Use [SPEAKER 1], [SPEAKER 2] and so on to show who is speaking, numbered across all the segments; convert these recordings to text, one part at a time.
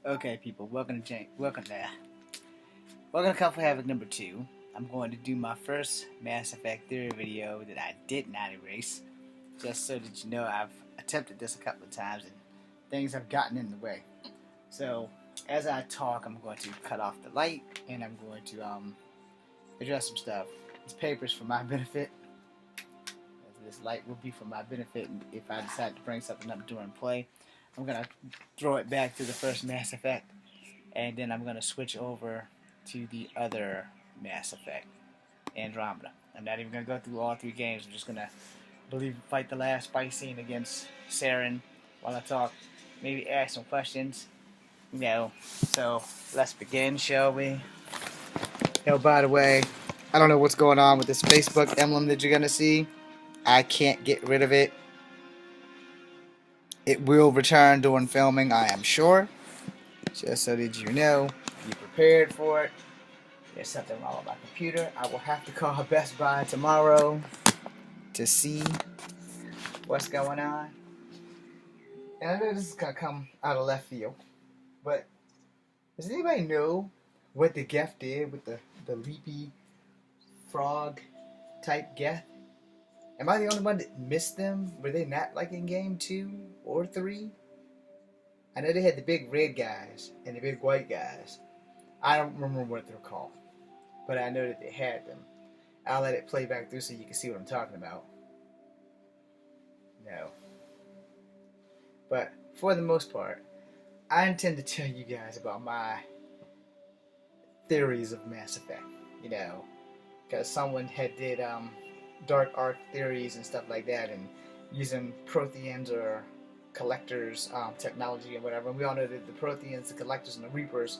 [SPEAKER 1] Okay, people, welcome to Couple Havoc number 2. I'm going to do my first Mass Effect Theory video that I did not erase, just so that you know I've attempted this a couple of times and things have gotten in the way. So, as I talk, I'm going to cut off the light and I'm going to address some stuff. This paper's for my benefit. This light will be for my benefit if I decide to bring something up during play. I'm going to throw it back to the first Mass Effect, and then I'm going to switch over to the other Mass Effect, Andromeda. I'm not even going to go through all three games. I'm just going to fight the last fight scene against Saren while I talk. Maybe ask some questions. So let's begin, shall we? By the way, I don't know what's going on with this Facebook emblem that you're going to see. I can't get rid of it. It will return during filming, I am sure. Just so that you know, be prepared for it. There's something wrong with my computer. I will have to call Best Buy tomorrow to see what's going on. And I know this is going to come out of left field, but does anybody know what the Geth did with the leapy frog type Geth? Am I the only one that missed them? Were they not like in game 2 or 3? I know they had the big red guys and the big white guys. I don't remember what they're called, but I know that they had them. I'll let it play back through so you can see what I'm talking about. No. But for the most part, I intend to tell you guys about my theories of Mass Effect. Because someone had did dark art theories and stuff like that, and using Protheans or Collectors technology and whatever. And we all know that the Protheans, the Collectors, and the Reapers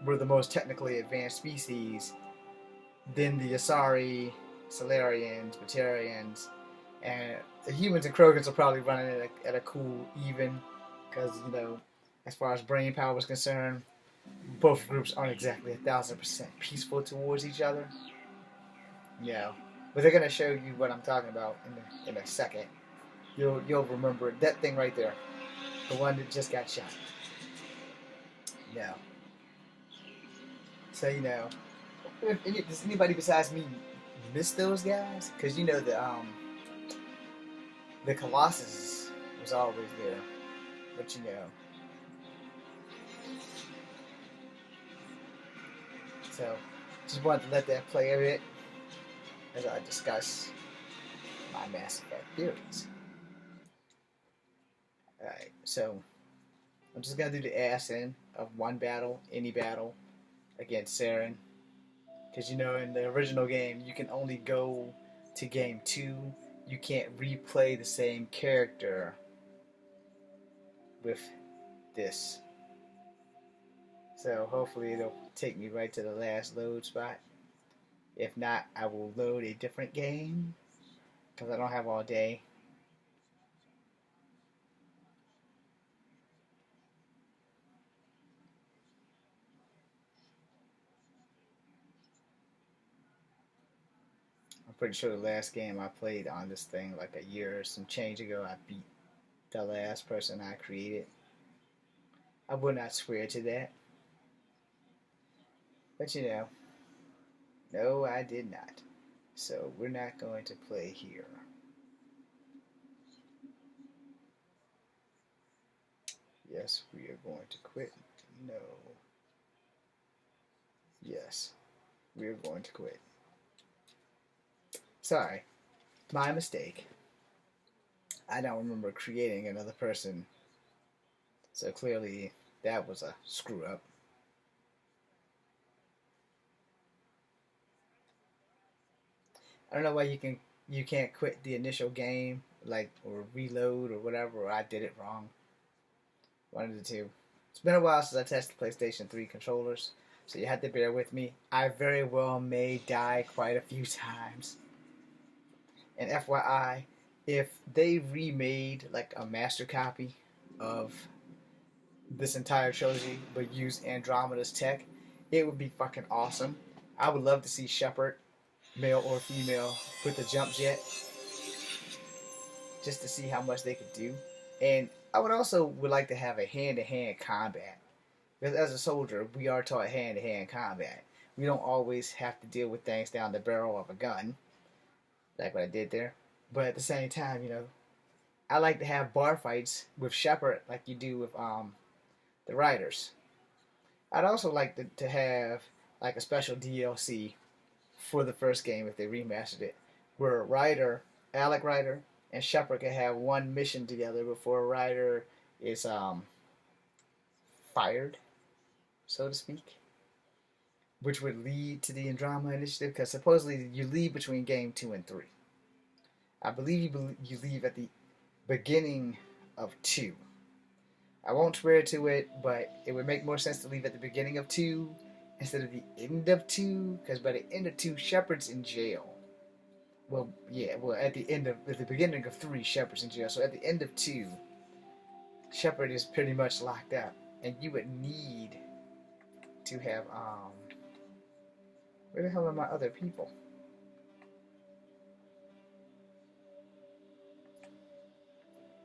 [SPEAKER 1] were the most technically advanced species. Then the Asari, Salarians, Batarians, and the humans and Krogans are probably running at a cool even, because as far as brain power is concerned, both groups aren't exactly 1,000% peaceful towards each other. But they're gonna show you what I'm talking about in a second. You'll remember that thing right there, the one that just got shot. Yeah. So does anybody besides me miss those guys? Because the Colossus was always there, but So just wanted to let that play a bit as I discuss my Mass Effect theories. Alright, so I'm just gonna do the ass end of one battle, any battle, against Saren. Because in the original game, you can only go to game 2. You can't replay the same character with this. So hopefully it'll take me right to the last load spot. If not, I will load a different game, because I don't have all day. I'm pretty sure the last game I played on this thing, like a year or some change ago, I beat the last person I created. I would not swear to that. But no, I did not. So we're not going to play here. Yes, we are going to quit. No. Yes, we are going to quit. Sorry, my mistake. I don't remember creating another person. So clearly that was a screw up. I don't know why you can't quit the initial game, or reload or whatever, or I did it wrong. One of the two. It's been a while since I tested PlayStation 3 controllers, so you have to bear with me. I very well may die quite a few times. And FYI, if they remade like a master copy of this entire trilogy but use Andromeda's tech, it would be fucking awesome. I would love to see Shepard, male or female, with the jump jet, just to see how much they could do. And I would like to have a hand-to-hand combat Because as a soldier, we are taught hand-to-hand combat. We don't always have to deal with things down the barrel of a gun, like what I did there. But at the same time, I like to have bar fights with Shepard, like you do with the Riders. I'd also like to have like a special DLC for the first game if they remastered it, where Alec Ryder, and Shepard can have one mission together before Ryder is fired, so to speak, which would lead to the Andromeda Initiative because supposedly you leave between game 2 and 3. I believe you leave at the beginning of 2. I won't swear to it, but it would make more sense to leave at the beginning of 2 instead of the end of 2, because by the end of 2, Shepard's in jail. Well, yeah, at the beginning of 3, Shepard's in jail. So at the end of 2, Shepard is pretty much locked up, and you would need to have where the hell are my other people?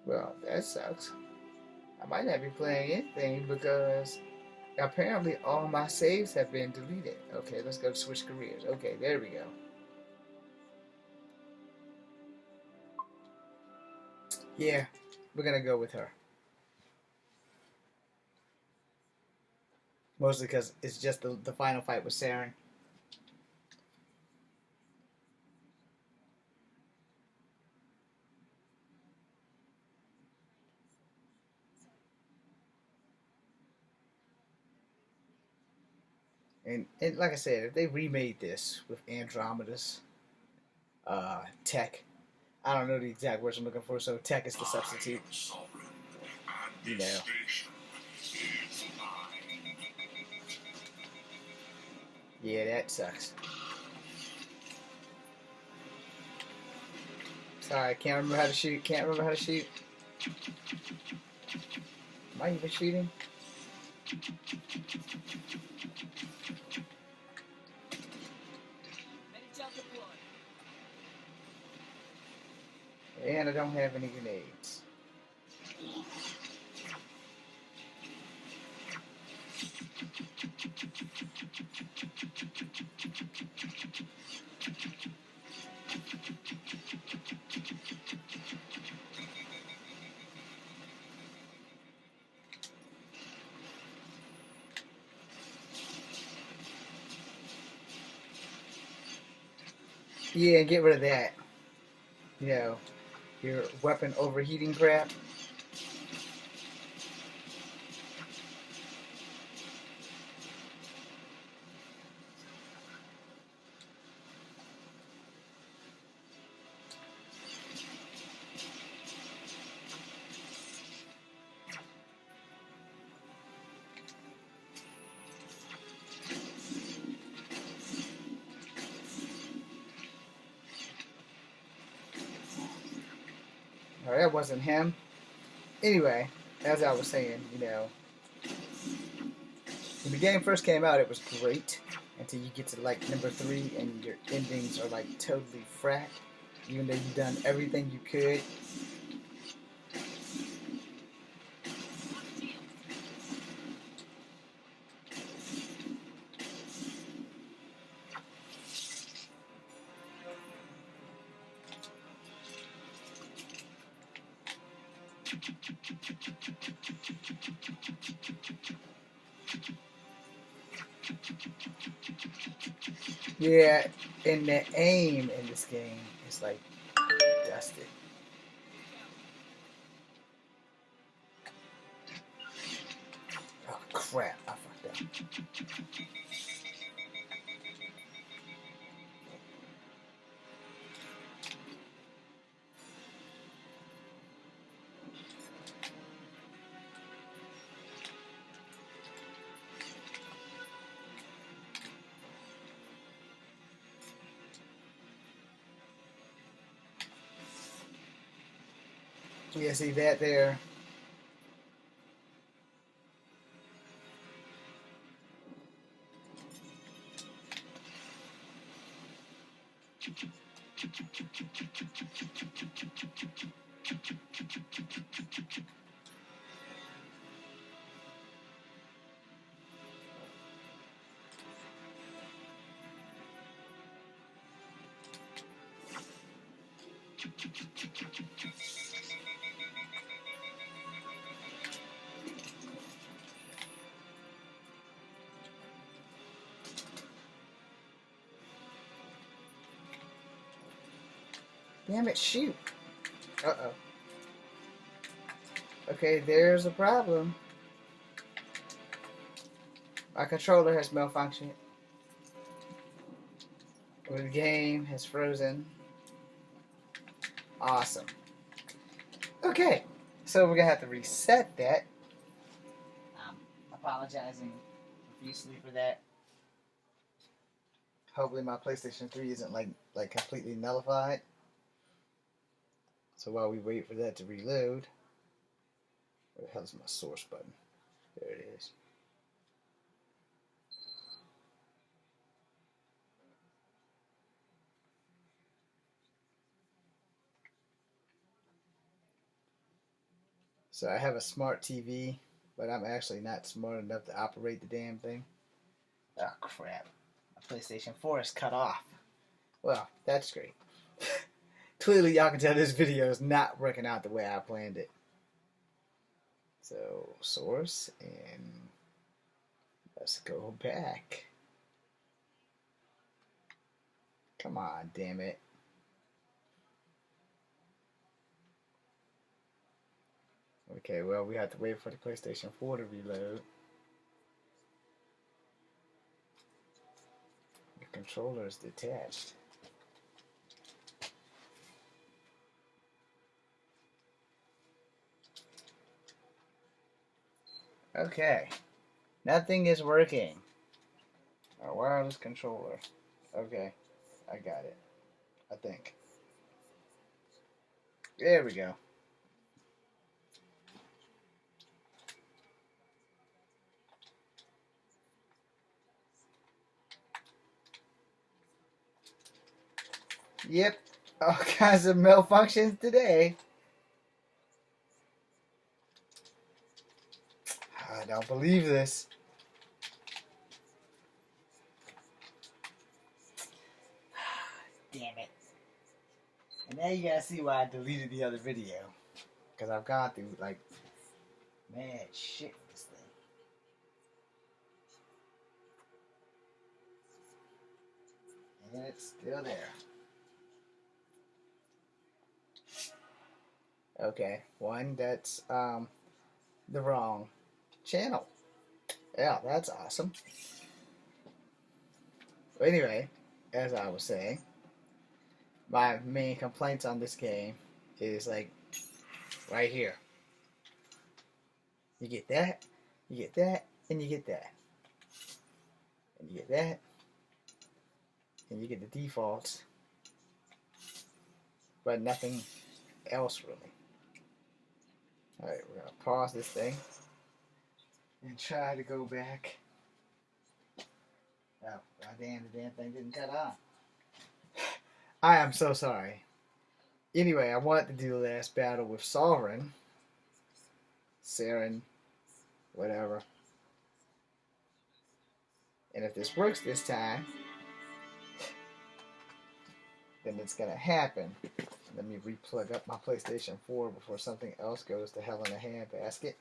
[SPEAKER 1] Well, that sucks. I might not be playing anything because apparently all my saves have been deleted. Okay, let's go to switch careers. Okay, there we go. Yeah, we're gonna go with her. Mostly because it's just the final fight with Saren. And like I said, if they remade this with Andromeda's tech, I don't know the exact words I'm looking for, so tech is the substitute. You know. Yeah, that sucks. Sorry, can't remember how to shoot. Can't remember how to shoot. Am I even shooting? And I don't have any grenades. Yeah, get rid of that. You know, your weapon overheating crap. Oh, that wasn't him. Anyway, as I was saying, when the game first came out, it was great until you get to like number 3 and your endings are like totally fracked, even though you've done everything you could. Yeah, and the aim in this game is like dusted. Oh crap, I fucked up. Yeah, see that there. Damn it, shoot. Uh-oh. Okay, there's a problem. My controller has malfunctioned. Or the game has frozen. Awesome. Okay, so we're gonna have to reset that. I'm apologizing profusely for that. Hopefully my PlayStation 3 isn't like completely nullified. So while we wait for that to reload, where the hell is my source button? There it is. So I have a smart TV, but I'm actually not smart enough to operate the damn thing. Oh crap. My PlayStation 4 is cut off. Well, that's great. Clearly y'all can tell this video is not working out the way I planned it. So, source, and let's go back. Come on, damn it. Okay, well, we have to wait for the PlayStation 4 to reload. The controller is detached. Okay, nothing is working. Our wireless controller. Okay, I got it. I think. There we go. Yep, all kinds of malfunctions today. I don't believe this. Damn it. And now you gotta see why I deleted the other video. Because I've gone through, like, mad shit with this thing. And it's still there. Okay, one, that's the wrong channel. Yeah, that's awesome. But anyway, as I was saying, my main complaints on this game is like right here. You get that, you get that, and you get that. And you get that, and you get the defaults, but nothing else really. Alright, we're going to pause this thing and try to go back. Oh, goddamn, the damn thing didn't cut on. I am so sorry. Anyway, I wanted to do the last battle with Sovereign. Saren, whatever. And if this works this time, then it's going to happen. Let me replug up my PlayStation 4 before something else goes to hell in a handbasket.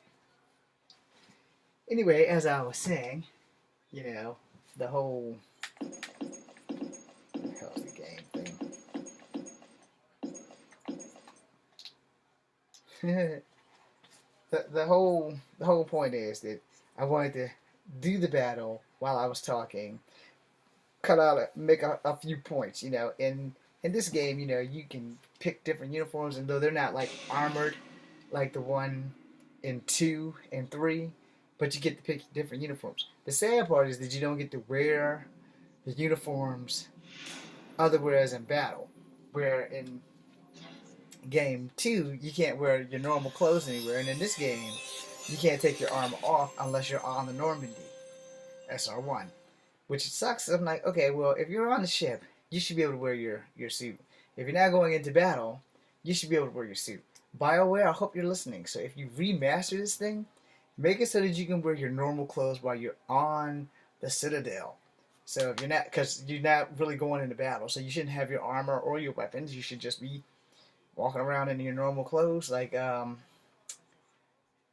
[SPEAKER 1] Anyway, as I was saying, you know, the whole... What the hell is the game thing? the whole point is that I wanted to do the battle while I was talking, make a few points, you know. In this game, you know, you can pick different uniforms, and though they're not like armored like the one in 2 and 3, but you get to pick different uniforms. The sad part is that you don't get to wear the uniforms otherwise in battle, where in game 2 you can't wear your normal clothes anywhere, and in this game you can't take your armor off unless you're on the Normandy SR1, which sucks. I'm like, okay, well, if you're on the ship, you should be able to wear your suit. If you're not going into battle, you should be able to wear your suit. BioWare, I hope you're listening. So if you remaster this thing, make it so that you can wear your normal clothes while you're on the Citadel. So if you're not, because you're not really going into battle, so you shouldn't have your armor or your weapons. You should just be walking around in your normal clothes like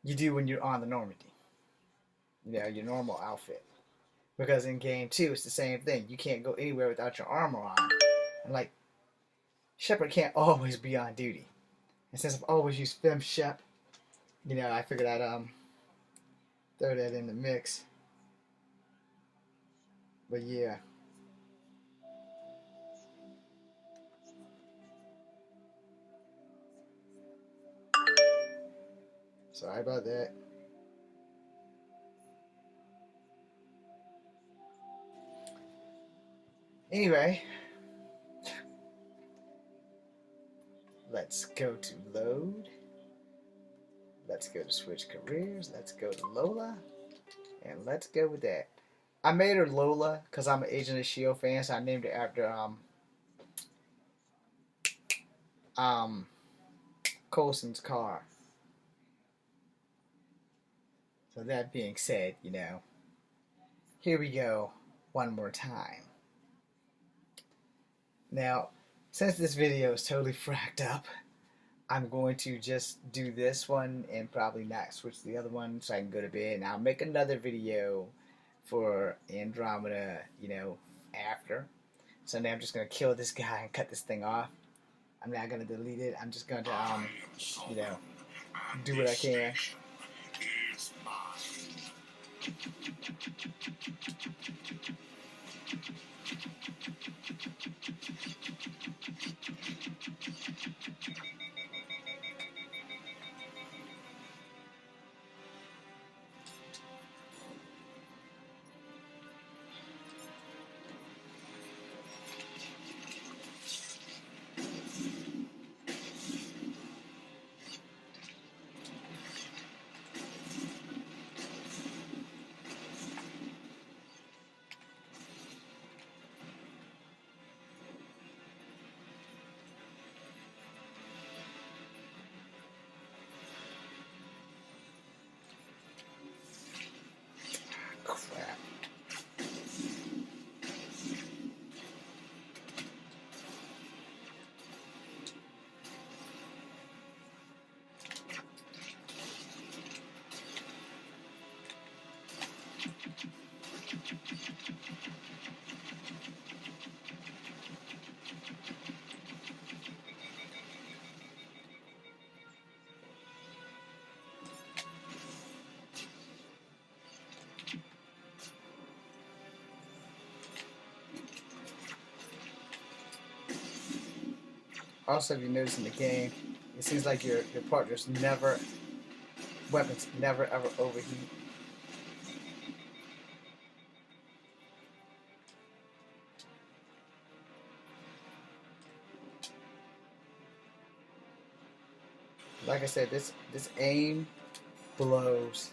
[SPEAKER 1] you do when you're on the Normandy. You know, your normal outfit. Because in game 2, it's the same thing. You can't go anywhere without your armor on. And like, Shepard can't always be on duty. And since I've always used Fem Shep, you know, I figured I'd throw that in the mix. But yeah. Sorry about that. Anyway, let's go to load. Let's go to switch careers. Let's go to Lola. And let's go with that. I made her Lola because I'm an Agent of S.H.I.E.L.D. fan, so I named her after Coulson's car. So that being said, you know, here we go one more time. Now, since this video is totally fracked up, I'm going to just do this one and probably not switch to the other one so I can go to bed. And I'll make another video for Andromeda, you know, after. So now I'm just going to kill this guy and cut this thing off. I'm not going to delete it. I'm just going to, you know, do what I can. Crap. Also, if you notice in the game, it seems like your partners never, weapons never ever overheat. Like I said, this aim blows.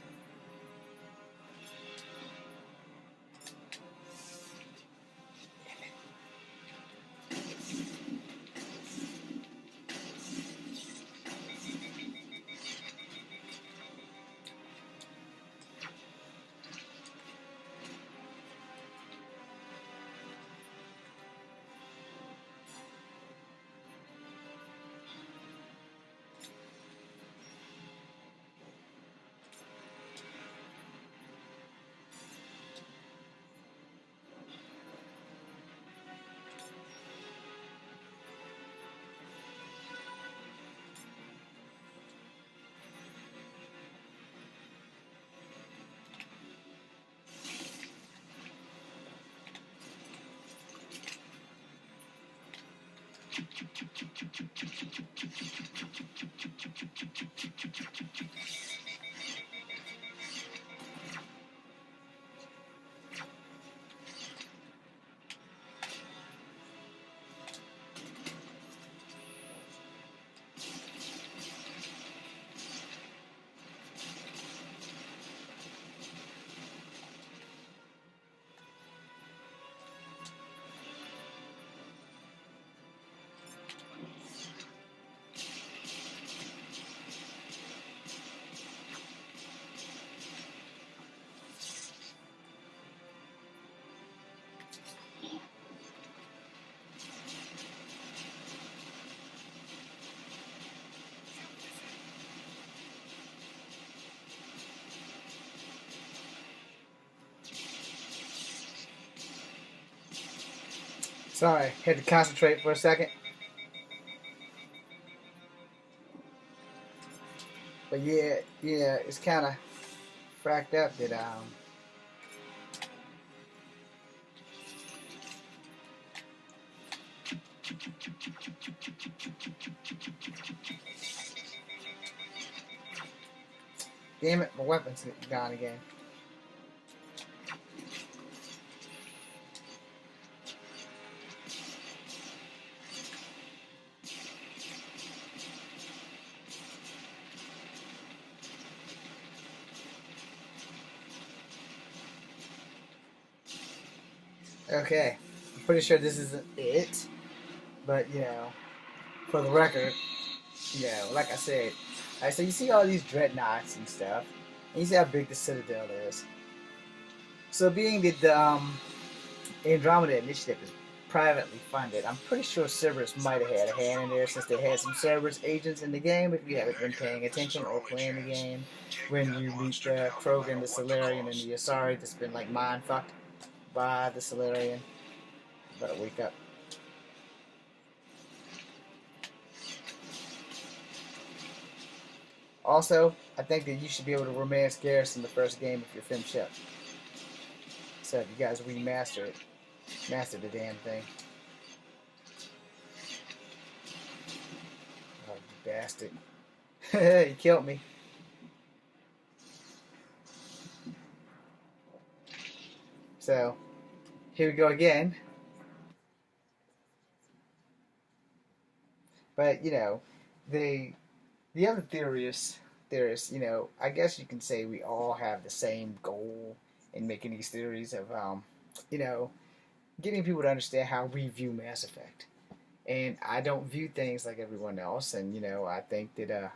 [SPEAKER 1] Sorry, had to concentrate for a second. But yeah, it's kind of fracked up that damn it, my weapon's gone again. Okay, I'm pretty sure this isn't it, but for the record, like I said, so you see all these dreadnoughts and stuff, and you see how big the Citadel is. So being that the Andromeda Initiative is privately funded, I'm pretty sure Cerberus might have had a hand in there since they had some Cerberus agents in the game. If you haven't been paying attention or playing the game, when you meet the Krogan, the Solarian, and the Asari that's been like mind fucked by the Solarian. Better wake up. Also, I think that you should be able to romance Garrison the first game if you're Fem Shep. So if you guys remaster it, master the damn thing. Oh, you bastard. He killed me. So, here we go again. But, the other theorists, I guess you can say we all have the same goal in making these theories of, getting people to understand how we view Mass Effect. And I don't view things like everyone else, and, I think that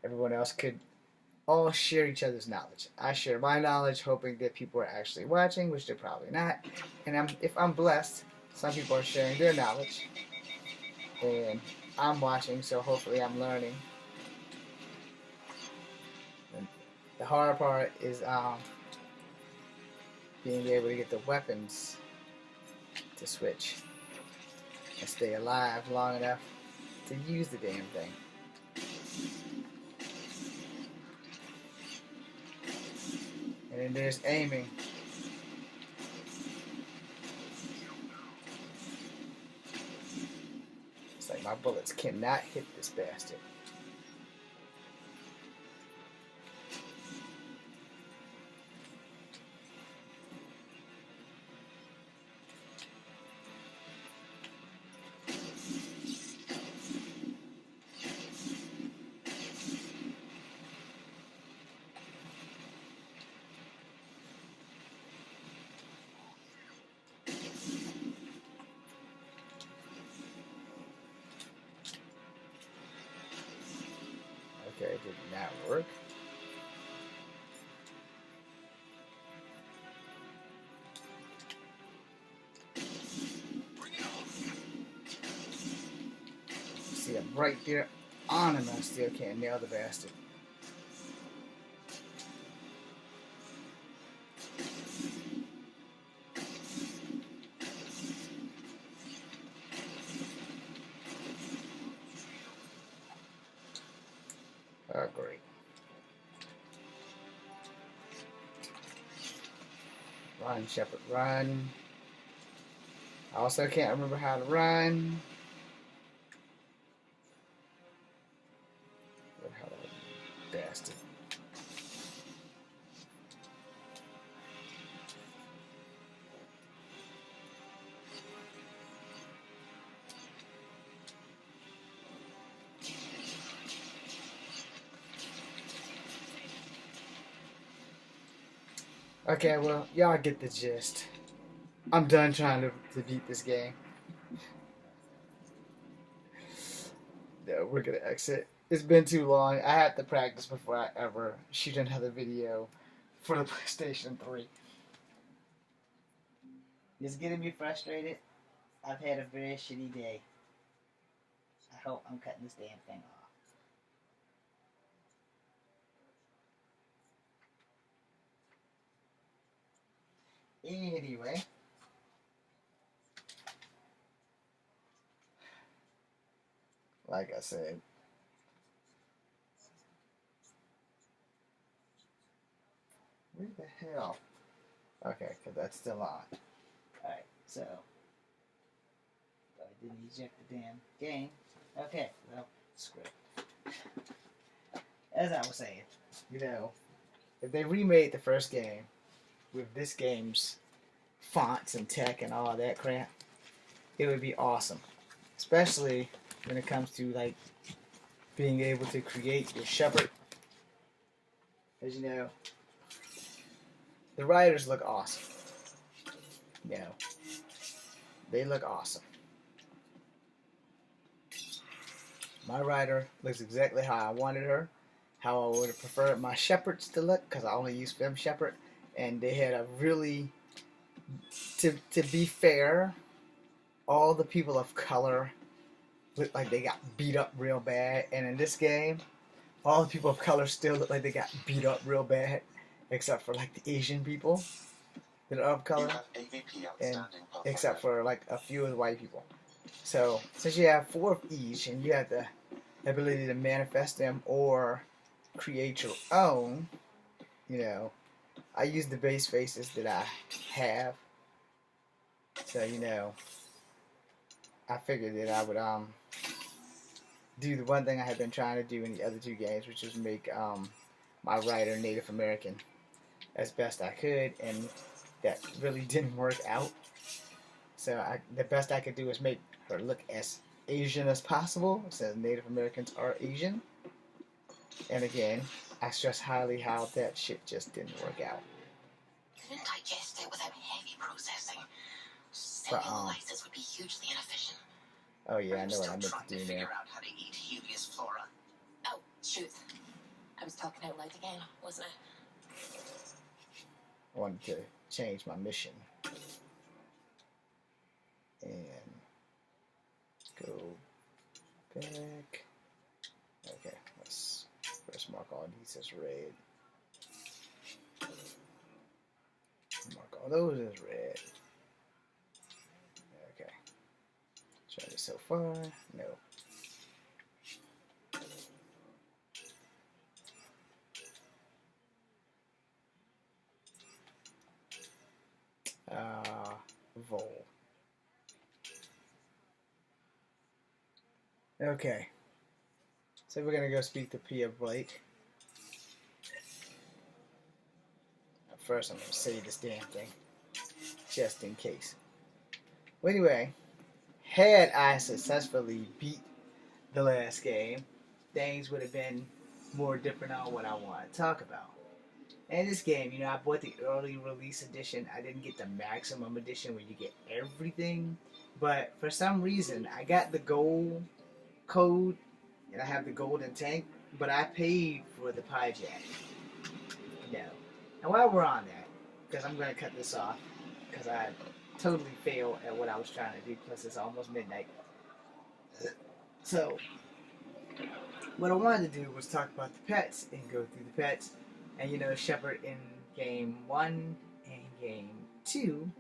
[SPEAKER 1] everyone else could all share each other's knowledge. I share my knowledge, hoping that people are actually watching, which they're probably not. And if I'm blessed, some people are sharing their knowledge, and I'm watching, so hopefully I'm learning. And the hard part is being able to get the weapons to switch and stay alive long enough to use the damn thing. And then there's aiming. It's like my bullets cannot hit this bastard. Okay, did not work. See, I'm right there on him, I still can't nail the bastard. Oh, great. Run, Shepard, run. I also can't remember how to run. What the hell, bastard. Okay, well, y'all get the gist. I'm done trying to beat this game. No, we're gonna exit. It's been too long. I had to practice before I ever shoot another video for the PlayStation 3. It's getting me frustrated. I've had a very shitty day. I hope I'm cutting this damn thing off. Anyway, like I said. Where the hell? Okay, because that's still on. Alright, so. I didn't eject the damn game. Okay, well, screw it. As I was saying, you know, if they remade the first game with this game's fonts and tech and all that crap, it would be awesome. Especially when it comes to, like, being able to create your Shepard. As you know, the riders look awesome. You know, they look awesome. My rider looks exactly how I wanted her, how I would have preferred my Shepards to look, because I only use Fem Shepard, and they had a really, to be fair, all the people of color look like they got beat up real bad, and in this game, all the people of color still look like they got beat up real bad, except for like the Asian people that are of color, and except for like a few of the white people. So since you have 4 of each, and you have the ability to manifest them or create your own, you know, I use the base faces that I have. So, you know, I figured that I would do the one thing I had been trying to do in the other 2 games, which was make my rider Native American as best I could, and that really didn't work out. So the best I could do is make her look as Asian as possible, since Native Americans are Asian. And again, I stress highly how that shit just didn't work out.
[SPEAKER 2] Couldn't digest it without heavy processing. Cellulitis would be hugely inefficient.
[SPEAKER 1] Oh yeah, I know what I meant to do now.
[SPEAKER 2] Figure out how to eat Helios flora. Oh, shoot. I was talking out loud again, wasn't I?
[SPEAKER 1] I wanted to change my mission. And go back. Okay, let's first mark all these as red. Mark all those as red. Okay. Try this so far. No. Vol. Okay. So we're gonna go speak to Pia Blake. First, I'm gonna save this damn thing, just in case. Well, anyway, had I successfully beat the last game, things would have been more different on what I want to talk about. And this game, you know, I bought the early release edition. I didn't get the maximum edition where you get everything, but for some reason, I got the gold code, and I have the golden tank, but I paid for the Pyjack. No. And while we're on that, because I'm going to cut this off, because I totally failed at what I was trying to do, plus it's almost midnight. So, what I wanted to do was talk about the pets and go through the pets. And you know, Shepard in game 1 and game 2,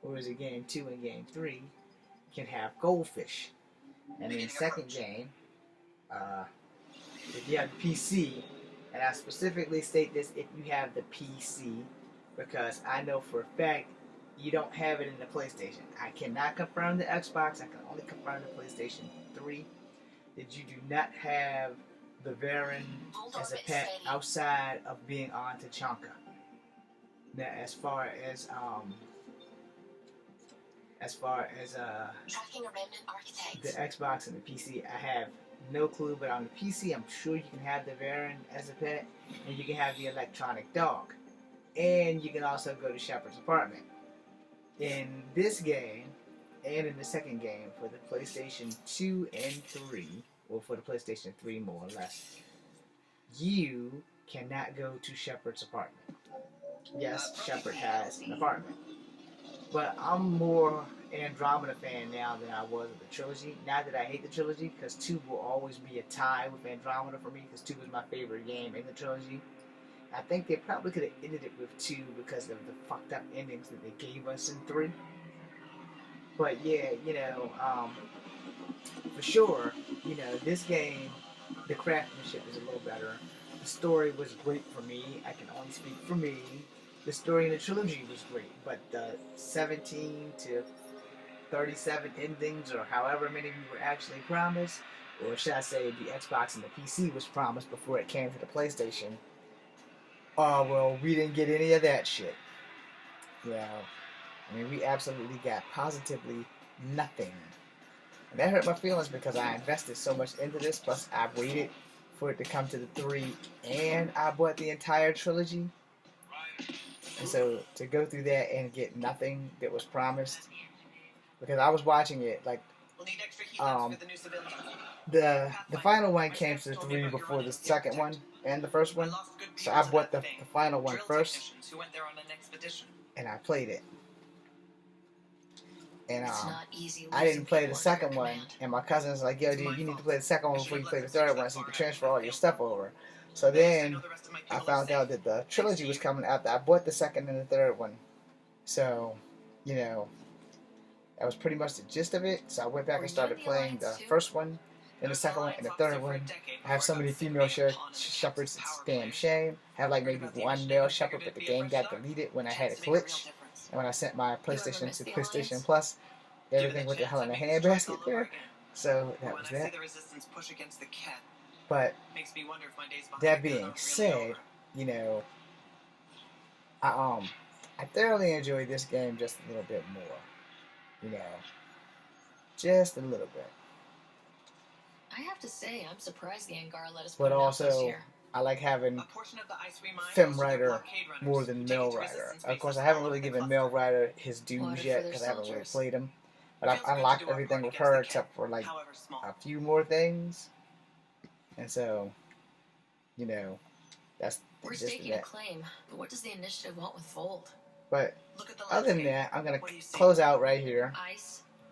[SPEAKER 1] or is it game 2 and game 3, can have goldfish. And in the second game, if you have the PC, and I specifically state this if you have the PC, because I know for a fact you don't have it in the PlayStation. I cannot confirm the Xbox, I can only confirm the PlayStation 3, that you do not have the Varan as a pet outside of being on Tachanka. Now, as far as
[SPEAKER 2] Tracking a remnant architect.
[SPEAKER 1] the Xbox and the PC, I have no clue, but on the PC, I'm sure you can have the Varan as a pet, and you can have the electronic dog, and you can also go to Shepard's apartment. In this game, and in the second game for the PlayStation 2 and 3, or for the PlayStation 3 more or less, you cannot go to Shepard's apartment. Yes, Shepard has an apartment. But I'm more an Andromeda fan now than I was of the trilogy. Not that I hate the trilogy, because 2 will always be a tie with Andromeda for me, because 2 is my favorite game in the trilogy. I think they probably could have ended it with 2 because of the fucked up endings that they gave us in 3. But yeah, you know, for sure, you know, this game, the craftsmanship is a little better. The story was great for me. I can only speak for me. The story in the trilogy was great, but the 17 to 37 endings, or however many we were actually promised, or should I say the Xbox and the PC was promised before it came to the PlayStation. Oh, well, we didn't get any of that shit. You know, I mean, we absolutely got positively nothing. And that hurt my feelings because I invested so much into this, plus I waited for it to come to the 3, and I bought the entire trilogy. And so to go through that and get nothing that was promised, because I was watching it, like, the final one came to the 3 before the second one and the first one. So I bought the final one first, and I played it. And I didn't play the second one, and my cousin's like, yo, dude, you need to play the second one before you play the third one so you can transfer all your stuff over. So then I found out that the trilogy was coming out. I bought the second and the third one. So, you know, that was pretty much the gist of it. So I went back and started playing the first one, then the second one, and the third one. I have so many female shepherds, it's a damn shame. I have like maybe one male shepherd, but the game got deleted when I had a glitch. And when I sent my PlayStation to PlayStation Plus, everything went to hell in a handbasket there. So that was that. But that being said, you know, I thoroughly enjoyed this game just a little bit more. You know, just a little bit.
[SPEAKER 2] I have to say, I'm surprised the Angara let us.
[SPEAKER 1] But also, I like having Fem Rider more than Male Rider. Of course, I haven't really given Male Rider his dues yet because I haven't really played him. But I've unlocked everything with her except for like a few more things. And so, you know, that's
[SPEAKER 2] we're
[SPEAKER 1] just
[SPEAKER 2] staking a claim. But what does the initiative want with Fold?
[SPEAKER 1] But other than that, I'm gonna close out right here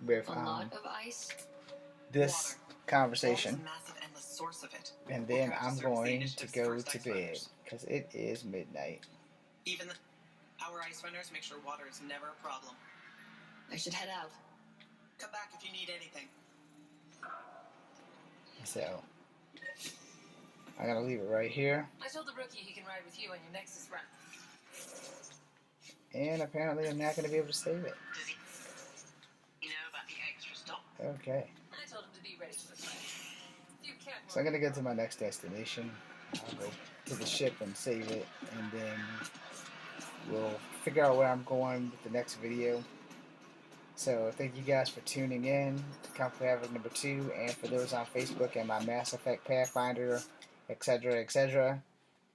[SPEAKER 1] with
[SPEAKER 2] a lot of ice,
[SPEAKER 1] this conversation. And then I'm going to go to bed because it is midnight.
[SPEAKER 2] Even our ice runners make sure water is never a problem. I should head out. Come back if you need anything.
[SPEAKER 1] So I'm gonna leave it right here.
[SPEAKER 2] I told the rookie he can ride with you on your Nexus run.
[SPEAKER 1] And apparently I'm not gonna be able to save it.
[SPEAKER 2] Does he know about the extra stop?
[SPEAKER 1] Okay.
[SPEAKER 2] I told him to be ready for the fight.
[SPEAKER 1] So I'm gonna get to my next destination. I'll go to the ship and save it, and then we'll figure out where I'm going with the next video. So thank you guys for tuning in to Kung-Fu Havoc number 2, and for those on Facebook and my Mass Effect Pathfinder, etc., etc.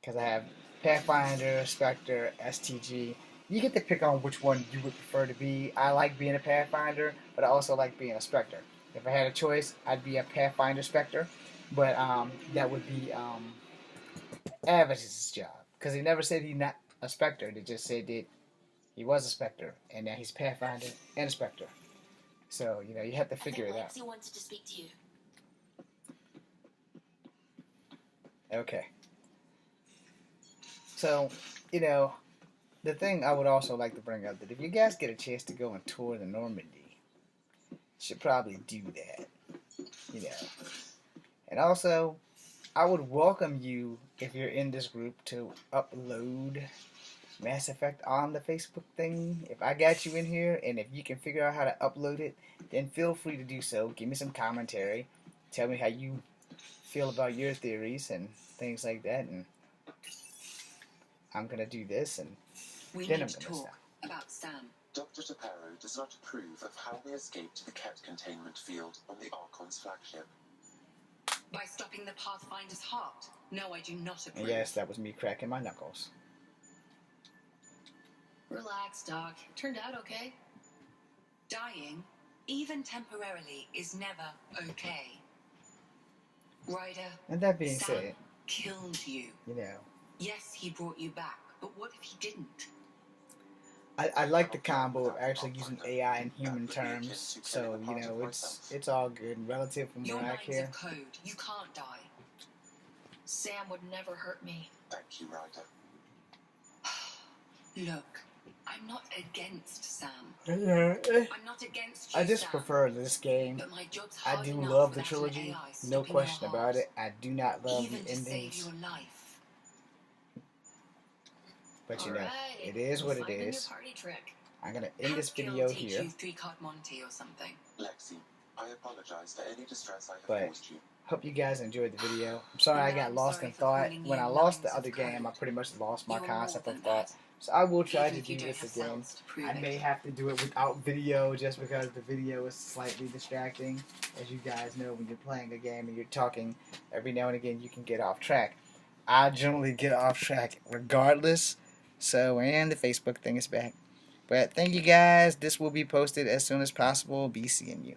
[SPEAKER 1] Because I have Pathfinder, Spectre, STG. You get to pick on which one you would prefer to be. I like being a Pathfinder, but I also like being a Spectre. If I had a choice, I'd be a Pathfinder Spectre. But that would be Avish's job. Because he never said he's not a Spectre. They just said that he was a Spectre. And now he's Pathfinder and a Spectre. So, you know, you have to figure it out.
[SPEAKER 2] He wanted to speak to you.
[SPEAKER 1] Okay. So, you know, the thing I would also like to bring up, that if you guys get a chance to go and tour the Normandy, you should probably do that. You know. And also, I would welcome you, if you're in this group, to upload Mass Effect on the Facebook thing. If I got you in here, and if you can figure out how to upload it, then feel free to do so. Give me some commentary. Tell me how you feel about your theories and things like that. And I'm going to do this, and then I'm going to talk
[SPEAKER 2] about Sam.
[SPEAKER 3] Dr. Tapero does not approve of how they escaped the Ket containment field on the Archon's flagship.
[SPEAKER 2] By stopping the Pathfinder's heart? No, I do not approve.
[SPEAKER 1] And yes, that was me cracking my knuckles.
[SPEAKER 2] Relax, Doc. Turned out okay. Dying, even temporarily, is never okay. Ryder,
[SPEAKER 1] and that being
[SPEAKER 2] Sam
[SPEAKER 1] said,
[SPEAKER 2] killed you.
[SPEAKER 1] You know.
[SPEAKER 2] Yes, he brought you back, but what if he didn't?
[SPEAKER 1] I like the combo of actually using AI in human terms, so you know it's all good and relative from
[SPEAKER 2] Your
[SPEAKER 1] where I
[SPEAKER 2] mind's
[SPEAKER 1] care.
[SPEAKER 2] of code. You can't die. Sam would never hurt me.
[SPEAKER 3] Thank you, Ryder.
[SPEAKER 2] Look, I I'm not against Sam.
[SPEAKER 1] Yeah,
[SPEAKER 2] I'm not against you,
[SPEAKER 1] I just
[SPEAKER 2] Sam.
[SPEAKER 1] prefer this game.
[SPEAKER 2] But my job's
[SPEAKER 1] I
[SPEAKER 2] hard
[SPEAKER 1] do
[SPEAKER 2] enough
[SPEAKER 1] love the
[SPEAKER 2] without an
[SPEAKER 1] trilogy,
[SPEAKER 2] AI
[SPEAKER 1] no
[SPEAKER 2] stopping
[SPEAKER 1] question
[SPEAKER 2] your
[SPEAKER 1] about
[SPEAKER 2] heart.
[SPEAKER 1] it. I do not love
[SPEAKER 2] Even
[SPEAKER 1] the
[SPEAKER 2] to save
[SPEAKER 1] endings,
[SPEAKER 2] your life.
[SPEAKER 1] but you know,
[SPEAKER 2] Alright,
[SPEAKER 1] it is what it
[SPEAKER 2] find a new
[SPEAKER 1] is.
[SPEAKER 2] party trick.
[SPEAKER 1] I'm gonna end
[SPEAKER 2] Have
[SPEAKER 1] this
[SPEAKER 2] Gil
[SPEAKER 1] video
[SPEAKER 2] teach
[SPEAKER 1] here,
[SPEAKER 2] you three-card Monty or something.
[SPEAKER 3] Lexi, I apologize for any distress I have
[SPEAKER 1] but
[SPEAKER 3] caused you.
[SPEAKER 1] hope you guys enjoyed the video. I'm sorry
[SPEAKER 2] And
[SPEAKER 1] I got
[SPEAKER 2] I'm
[SPEAKER 1] lost
[SPEAKER 2] sorry
[SPEAKER 1] in
[SPEAKER 2] for
[SPEAKER 1] thought.
[SPEAKER 2] calling
[SPEAKER 1] When
[SPEAKER 2] you
[SPEAKER 1] I lost the
[SPEAKER 2] lines of
[SPEAKER 1] other game, I
[SPEAKER 2] code.
[SPEAKER 1] pretty much lost my
[SPEAKER 2] You're more
[SPEAKER 1] concept of
[SPEAKER 2] than
[SPEAKER 1] thought.
[SPEAKER 2] that.
[SPEAKER 1] So I will try
[SPEAKER 2] Even
[SPEAKER 1] to
[SPEAKER 2] if you
[SPEAKER 1] do
[SPEAKER 2] don't
[SPEAKER 1] this
[SPEAKER 2] have
[SPEAKER 1] again.
[SPEAKER 2] cells to prove
[SPEAKER 1] I
[SPEAKER 2] it.
[SPEAKER 1] may have to do it without video just because the video is slightly distracting. As you guys know, when you're playing a game and you're talking, every now and again you can get off track. I generally get off track regardless. So, and the Facebook thing is back. But thank you guys. This will be posted as soon as possible. Be seeing you.